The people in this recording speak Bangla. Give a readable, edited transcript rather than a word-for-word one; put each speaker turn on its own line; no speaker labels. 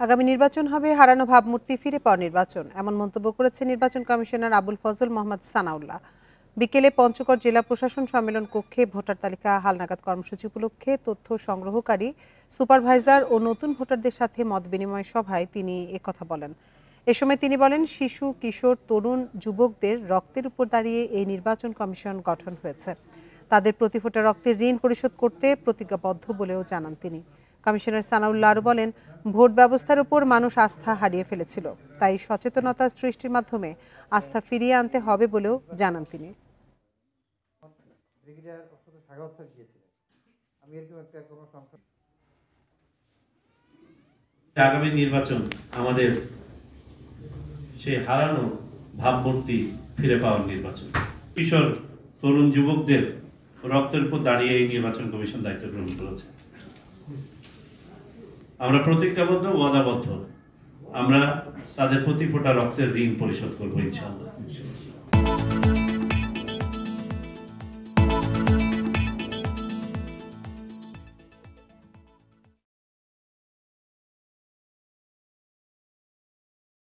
আগামী নির্বাচন হবে হারানো ভাবমূর্তি ফিরে পাওয়ার নির্বাচন, এমন মন্তব্য করেছেন নির্বাচন কমিশনার আবুল ফজল মোহাম্মদ সানাউল্লাহ। বিকেলে পঞ্চগড় জেলা প্রশাসন সম্মেলন কক্ষে ভোটার তালিকা হালনাগাদ কর্মসূচি উপলক্ষে তথ্য সংগ্রহকারী সুপারভাইজার ও নতুন ভোটারদের সাথে মত বিনিময় সভায় তিনি একথা বলেন। এ সময় তিনি বলেন, শিশু, কিশোর, তরুণ, যুবকদের রক্তের উপর দাঁড়িয়ে এই নির্বাচন কমিশন গঠন হয়েছে। তাদের প্রতি ফোঁটা রক্তের ঋণ পরিশোধ করতে প্রতিজ্ঞাবদ্ধ বলেও জানান তিনি। কমিশনার সানাউল্লাহ আরও বলেন, ভোট ব্যবস্থার উপর মানুষ আস্থা হারিয়ে ফেলেছিল, তাই সচেতনতা সৃষ্টির মাধ্যমে আস্থা ফিরিয়ে আনতে হবে বলেও জানান তিনি।
আগামী নির্বাচন আমাদের সেই হারানো ভাবমূর্তি ফিরে পাওয়ার নির্বাচন। কিশোর, তরুণ, যুবকদের রক্তের উপর দাঁড়িয়ে এই নির্বাচন কমিশন দায়িত্ব গ্রহণ করেছে। আমরা প্রতিজ্ঞাবদ্ধ, ওয়াদাবদ্ধ, আমরা তাদের প্রতি ফোঁটা রক্তের ঋণ পরিশোধ করবো ইনশাআল্লাহ।